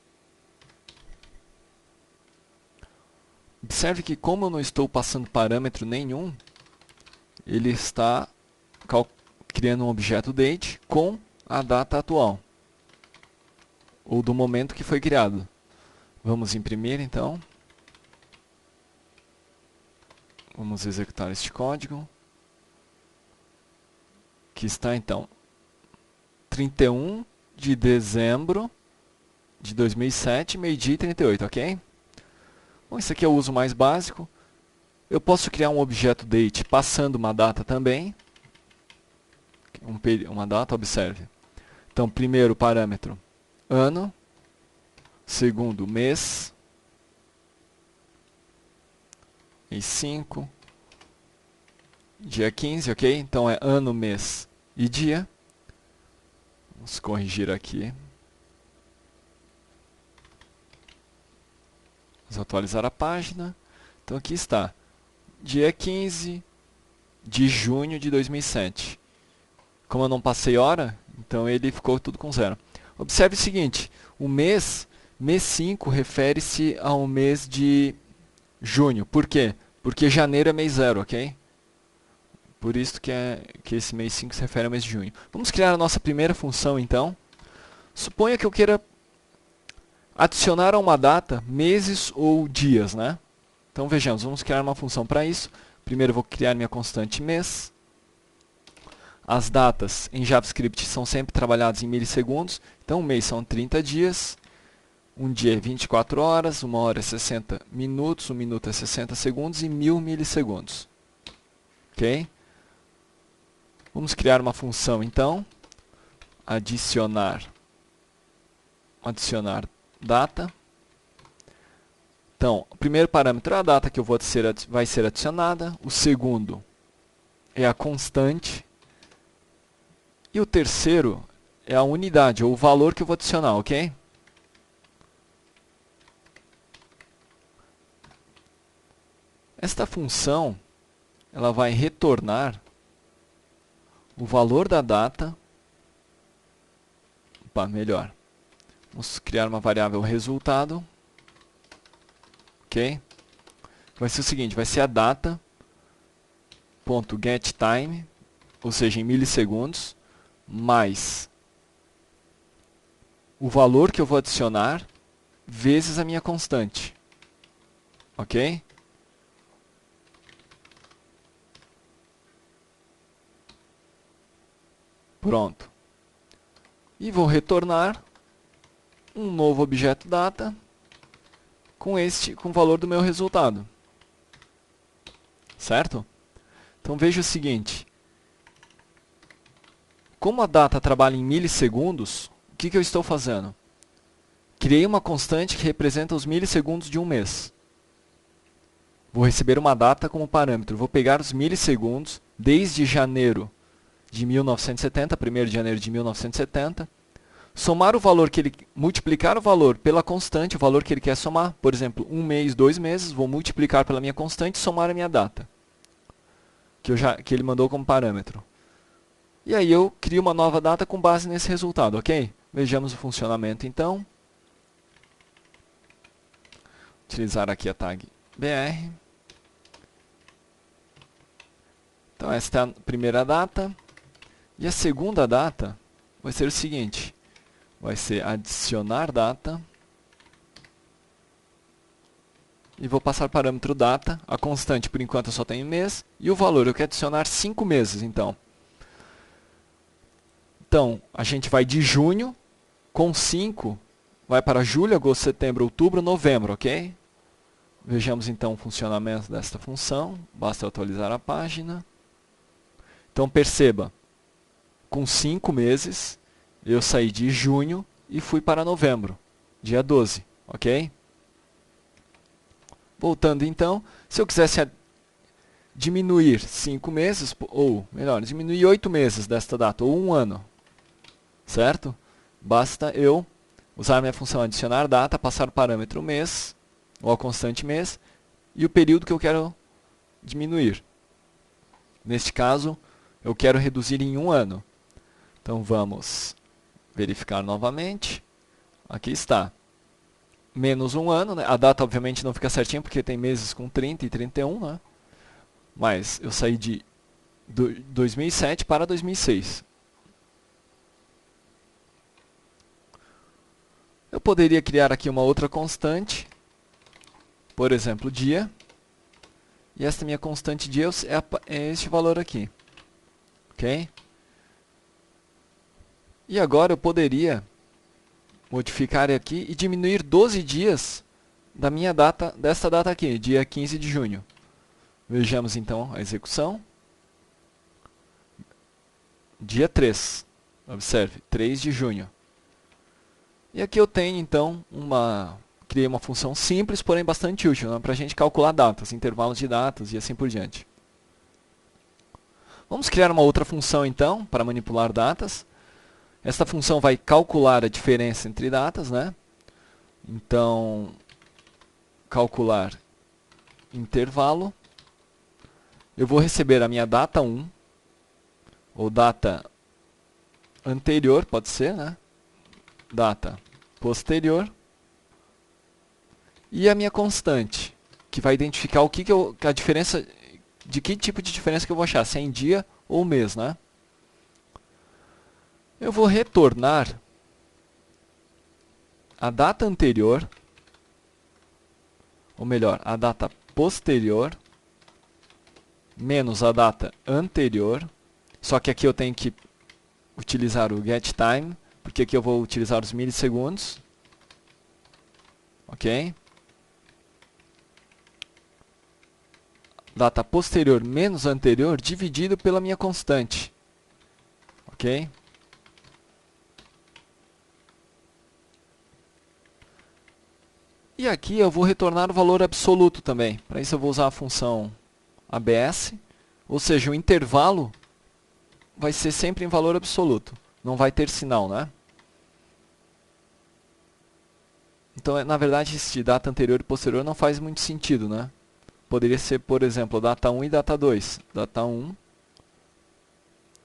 Observe que como eu não estou passando parâmetro nenhum, ele está criando um objeto date com a data atual, ou do momento que foi criado. Vamos imprimir então. Vamos executar este código. Que está então 31 de dezembro de 2007, meio-dia e 38, ok? Bom, esse aqui é o uso mais básico. Eu posso criar um objeto date passando uma data também. Uma data, observe. Então, primeiro parâmetro, ano. Segundo, mês. Mês 5. Dia 15, ok? Então, é ano, mês e dia. Vamos corrigir aqui. Vamos atualizar a página. Então, aqui está. Dia 15 de junho de 2007. Como eu não passei hora, então ele ficou tudo com zero. Observe o seguinte, o mês 5 refere-se ao mês de junho. Por quê? Porque janeiro é mês 0, ok? Por isso que esse mês 5 se refere ao mês de junho. Vamos criar a nossa primeira função, então. Suponha que eu queira adicionar a uma data meses ou dias, né? Então vejamos, vamos criar uma função para isso. Primeiro eu vou criar minha constante mês. As datas em JavaScript são sempre trabalhadas em milissegundos. Então um mês são 30 dias, um dia é 24 horas, uma hora é 60 minutos, um minuto é 60 segundos e 1000 milissegundos. Ok? Vamos criar uma função então. Adicionar data. Então, o primeiro parâmetro é a data que vai ser adicionada. O segundo é a constante. E o terceiro é a unidade, ou o valor que eu vou adicionar, ok? Esta função, ela vai retornar o valor da data. Opa, melhor. Vamos criar uma variável resultado. Ok? Vai ser o seguinte, vai ser a data.getTime, ou seja, em milissegundos, mais o valor que eu vou adicionar vezes a minha constante. Ok? Pronto. E vou retornar um novo objeto data com o valor do meu resultado. Certo? Então veja o seguinte. Como a data trabalha em milissegundos, o que eu estou fazendo? Criei uma constante que representa os milissegundos de um mês. Vou receber uma data como parâmetro. Vou pegar os milissegundos desde janeiro de 1970, 1º de janeiro de 1970, somar o valor multiplicar o valor pela constante, o valor que ele quer somar. Por exemplo, 1 mês, 2 meses, vou multiplicar pela minha constante e somar a minha data, que ele mandou como parâmetro. E aí eu crio uma nova data com base nesse resultado, ok? Vejamos o funcionamento então. Utilizar aqui a tag BR. Então esta é a primeira data. E a segunda data vai ser o seguinte. Vai ser adicionar data. E vou passar o parâmetro data. A constante por enquanto eu só tenho mês. E o valor eu quero adicionar 5 meses então. Então, a gente vai de junho, com 5, vai para julho, agosto, setembro, outubro, novembro, ok? Vejamos então o funcionamento desta função. Basta atualizar a página. Então, perceba, com 5 meses, eu saí de junho e fui para novembro, dia 12, ok? Voltando então, se eu quisesse diminuir 5 meses, ou melhor, diminuir 8 meses desta data, ou 1 ano, certo? Basta eu usar a minha função adicionar data, passar o parâmetro mês, ou a constante mês, e o período que eu quero diminuir. Neste caso, eu quero reduzir em 1 ano. Então vamos verificar novamente. Aqui está. Menos 1 ano, né? A data obviamente não fica certinha porque tem meses com 30 e 31, né? Mas eu saí de 2007 para 2006. Eu poderia criar aqui uma outra constante, por exemplo, dia. E esta minha constante dia é este valor aqui. Ok? E agora eu poderia modificar aqui e diminuir 12 dias da minha data, desta data aqui, dia 15 de junho. Vejamos então a execução. Dia 3. Observe, 3 de junho. E aqui eu tenho então criei uma função simples, porém bastante útil, né, para a gente calcular datas, intervalos de datas e assim por diante. Vamos criar uma outra função então, para manipular datas. Esta função vai calcular a diferença entre datas, né? Então, calcular intervalo. Eu vou receber a minha data 1, ou data anterior, pode ser, né? Data posterior. E a minha constante, que vai identificar a diferença, de que tipo de diferença que eu vou achar, se é em dia ou mês, né? Eu vou retornar a data anterior, ou melhor, a data posterior, menos a data anterior, só que aqui eu tenho que utilizar o getTime, porque aqui eu vou utilizar os milissegundos, ok? Data posterior menos anterior dividido pela minha constante, ok? E aqui eu vou retornar o valor absoluto também. Para isso eu vou usar a função ABS, ou seja, o intervalo vai ser sempre em valor absoluto, não vai ter sinal, né? Então, na verdade, esse data anterior e posterior não faz muito sentido, né? Poderia ser, por exemplo, data 1 e data 2. Data 1,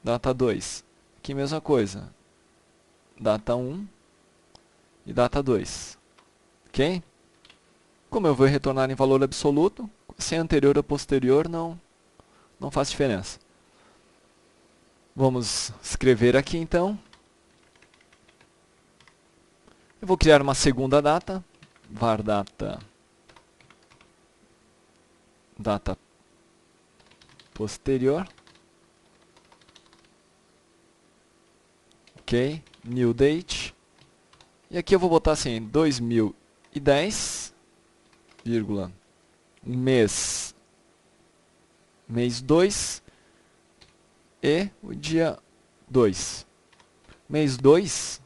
data 2. Aqui mesma coisa. Data 1 e data 2. Ok? Como eu vou retornar em valor absoluto, se é anterior ou posterior, não faz diferença. Vamos escrever aqui então. Eu vou criar uma segunda data, var data posterior. Ok, new date. E aqui eu vou botar assim, 2010, vírgula, mês 2 e o dia 2. Mês 2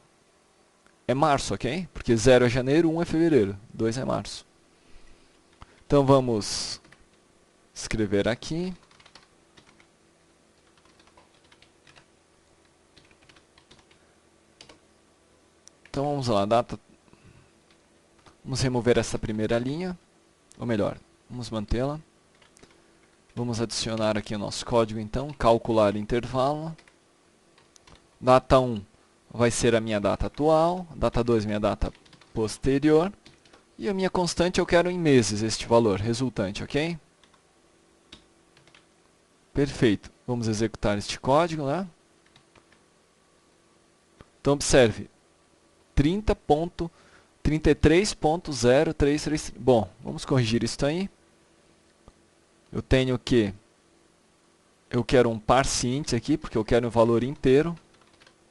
é março, ok? Porque 0 é janeiro, 1 é fevereiro, 2 é março. Então vamos escrever aqui. Então vamos lá, data. Vamos remover essa primeira linha, ou melhor, vamos mantê-la. Vamos adicionar aqui o nosso código então, calcular intervalo. Data 1 vai ser a minha data atual, data 2 minha data posterior. E a minha constante eu quero em meses este valor resultante, ok? Perfeito. Vamos executar este código, né? Então observe, 30.33.033. Bom, vamos corrigir isso aí. Eu tenho que eu quero um parse int aqui, porque eu quero um valor inteiro.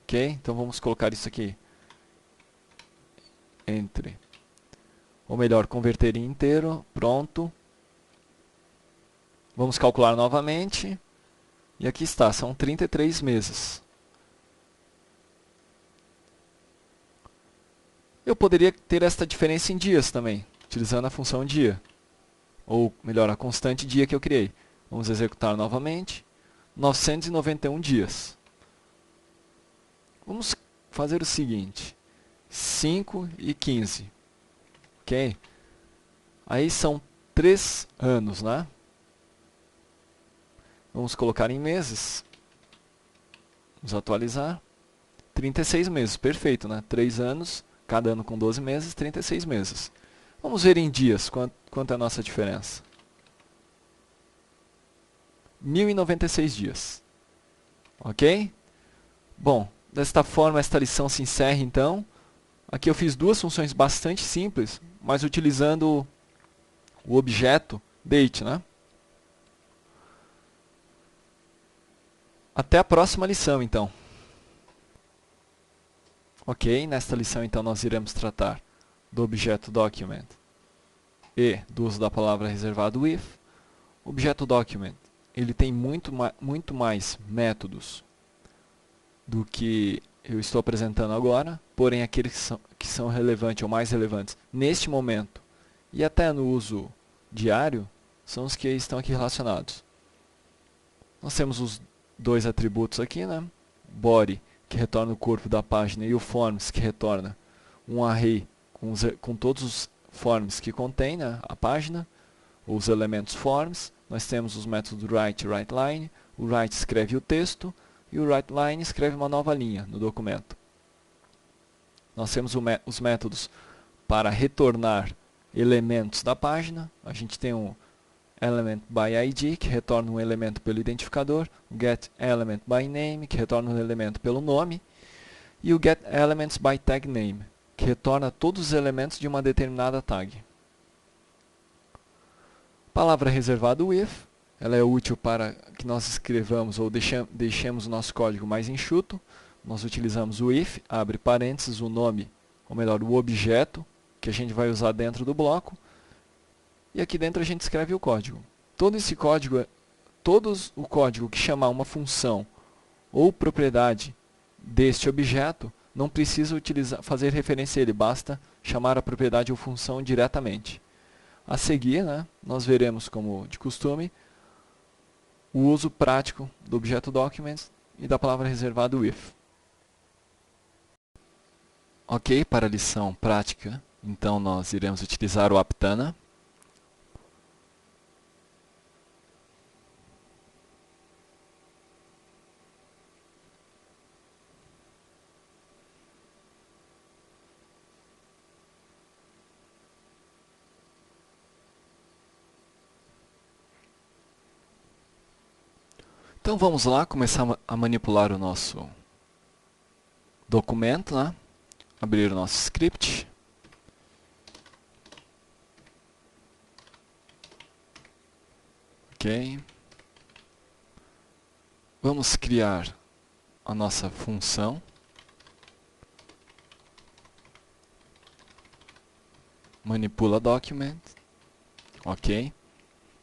Ok? Então vamos colocar isso aqui entre, ou melhor, converter em inteiro. Pronto. Vamos calcular novamente. E aqui está, são 33 meses. Eu poderia ter esta diferença em dias também, utilizando a função dia. Ou melhor, a constante dia que eu criei. Vamos executar novamente. 991 dias. Vamos fazer o seguinte. 5 e 15. Ok? Aí são 3 anos, né? Vamos colocar em meses. Vamos atualizar. 36 meses, perfeito, né? 3 anos, cada ano com 12 meses, 36 meses. Vamos ver em dias quanto é a nossa diferença. 1096 dias. Ok? Bom, desta forma esta lição se encerra então. Aqui eu fiz duas funções bastante simples, mas utilizando o objeto date, né? Até a próxima lição então. Ok, nesta lição então nós iremos tratar do objeto document e do uso da palavra reservado with. O objeto document, ele tem muito mais métodos do que eu estou apresentando agora, porém aqueles que são relevantes ou mais relevantes neste momento e até no uso diário são os que estão aqui relacionados. Nós temos os dois atributos aqui, né? Body, que retorna o corpo da página, e o forms, que retorna um array com todos os forms que contém, né, a página, os elementos forms. Nós temos os métodos write e writeLine. O write escreve o texto e o writeLine escreve uma nova linha no documento. Nós temos os métodos para retornar elementos da página. A gente tem um element by ID, que retorna um elemento pelo identificador, o get element by name, que retorna um elemento pelo nome, e o get elements by tag name, que retorna todos os elementos de uma determinada tag. Palavra reservada with, ela é útil para que nós escrevamos ou deixemos o nosso código mais enxuto. Nós utilizamos o if, abre parênteses, o nome, ou melhor, o objeto que a gente vai usar dentro do bloco. E aqui dentro a gente escreve o código. Todo o código que chamar uma função ou propriedade deste objeto não precisa fazer referência a ele, basta chamar a propriedade ou função diretamente. A seguir, né, nós veremos, como de costume, o uso prático do objeto documents e da palavra reservada with. Ok, para a lição prática, então nós iremos utilizar o Aptana. Então vamos lá começar a manipular o nosso documento, né? Abrir o nosso script. Ok. Vamos criar a nossa função. Manipula document. Ok.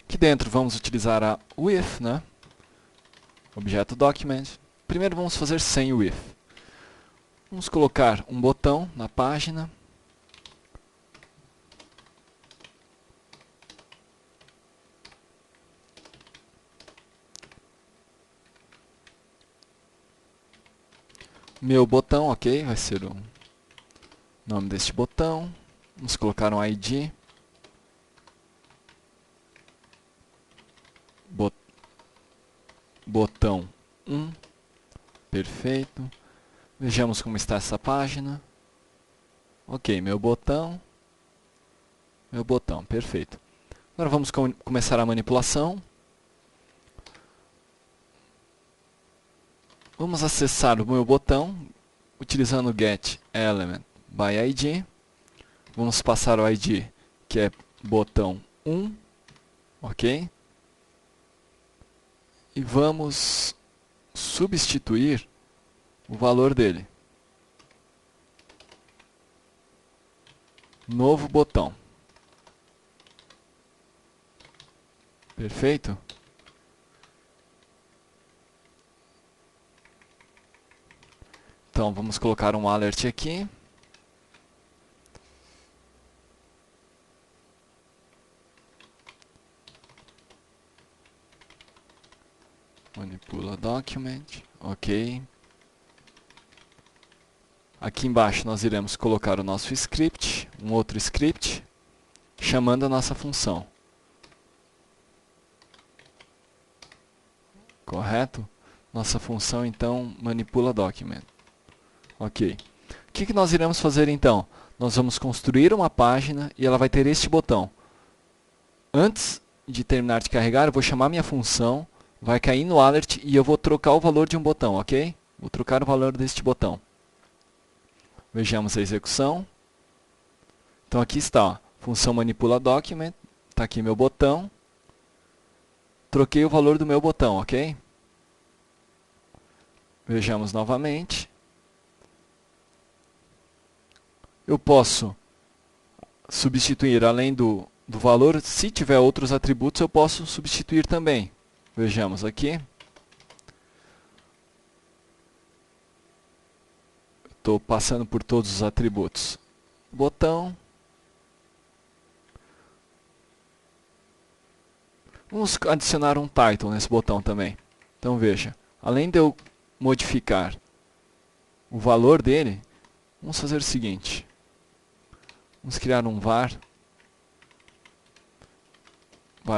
Aqui dentro vamos utilizar a with, né? Objeto document. Primeiro vamos fazer sem o if. Vamos colocar um botão na página. Meu botão, ok, vai ser o nome deste botão. Vamos colocar um ID. Botão 1. Perfeito. Vejamos como está essa página. Ok, meu botão. Perfeito. Agora vamos começar a manipulação. Vamos acessar o meu botão utilizando o get element by ID. Vamos passar o ID, que é botão 1. Ok? E vamos substituir o valor dele. Novo botão. Perfeito? Então vamos colocar um alert aqui. Manipula document, ok. Aqui embaixo nós iremos colocar o nosso script, um outro script, chamando a nossa função. Correto? Nossa função então manipula document. Ok. O que nós iremos fazer então? Nós vamos construir uma página e ela vai ter este botão. Antes de terminar de carregar, eu vou chamar minha função. Vai cair no alert e eu vou trocar o valor de um botão, ok? Vou trocar o valor deste botão. Vejamos a execução. Então aqui está, ó, função manipula document. Está aqui meu botão. Troquei o valor do meu botão, ok? Vejamos novamente. eu posso substituir além do valor, se tiver outros atributos eu posso substituir também. Vejamos aqui. Estou passando por todos os atributos. Botão. Vamos adicionar um title nesse botão também. Então veja, além de eu modificar o valor dele, vamos fazer o seguinte. Vamos criar um var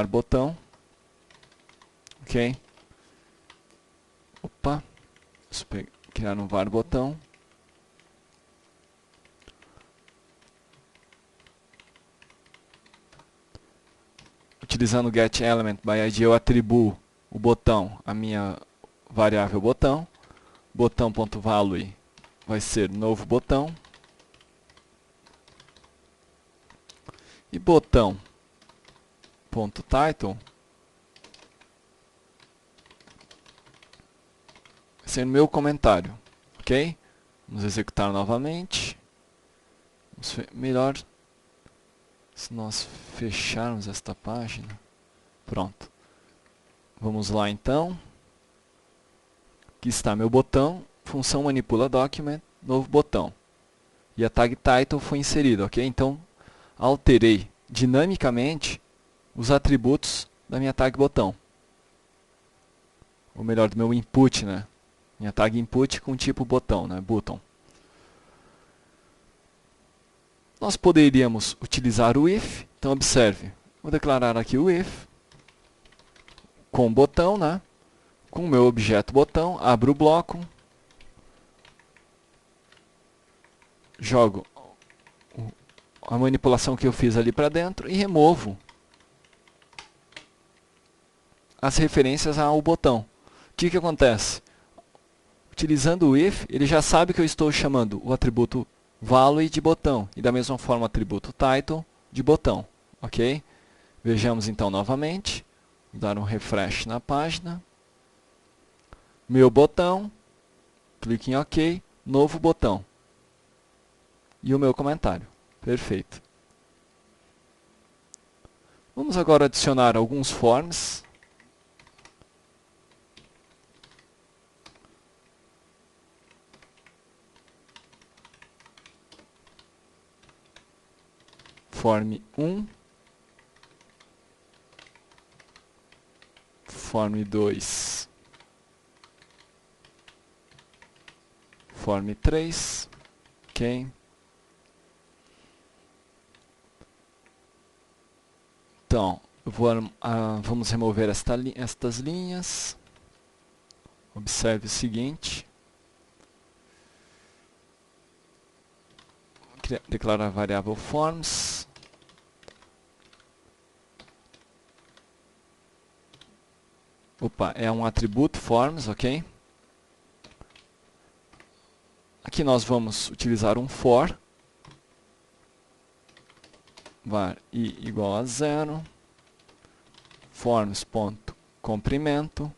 botão. Ok? Opa. Vamos criar um var botão. Utilizando getElementById, eu atribuo o botão à minha variável botão. Botão.value vai ser novo botão. E botão.title vai ser meu comentário. Ok? Vamos executar novamente. Melhor se nós fecharmos esta página. Pronto. Vamos lá então. Aqui está meu botão. Função manipula document. Novo botão. E a tag title foi inserida. Ok? Então, alterei dinamicamente os atributos da minha tag botão. Ou melhor, do meu input, né? Minha tag input com tipo botão, né? Button. Nós poderíamos utilizar o if. Então, observe. Vou declarar aqui o if. Com botão, né? Com o meu objeto botão. Abro o bloco. Jogo a manipulação que eu fiz ali para dentro e removo as referências ao botão. O que acontece? Utilizando o if, ele já sabe que eu estou chamando o atributo value de botão e da mesma forma o atributo title de botão. Ok? Vejamos então novamente. Vou dar um refresh na página. Meu botão. Clique em OK. Novo botão. E o meu comentário. Perfeito. Vamos agora adicionar alguns forms. Form 1. Form 2. Form 3. Ok. Então, vamos remover estas linhas. Observe o seguinte. Declarar a variável forms. Opa, é um atributo forms, ok? Aqui nós vamos utilizar um for. Var I igual a 0. Forms.comprimento.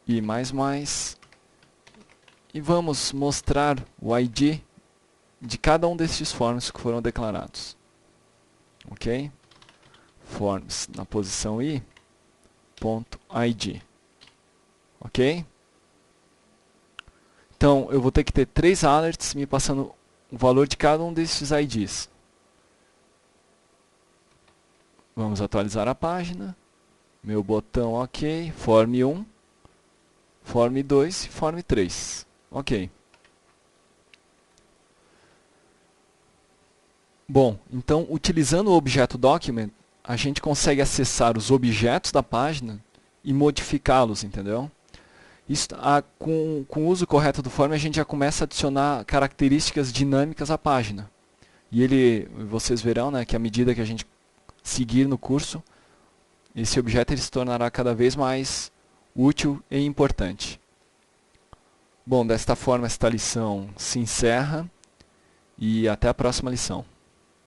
I mais. E vamos mostrar o ID de cada um destes forms que foram declarados. Ok? Forms na posição I. .id. Ok? Então, eu vou ter que ter 3 alerts me passando o valor de cada um desses IDs. Vamos atualizar a página. Meu botão OK. Form 1. Form 2 e Form 3. Ok. Bom, então, utilizando o objeto document, a gente consegue acessar os objetos da página e modificá-los, entendeu? Isso, com o uso correto do form, a gente já começa a adicionar características dinâmicas à página. E vocês verão, né, que à medida que a gente seguir no curso, esse objeto ele se tornará cada vez mais útil e importante. Bom, desta forma esta lição se encerra e até a próxima lição.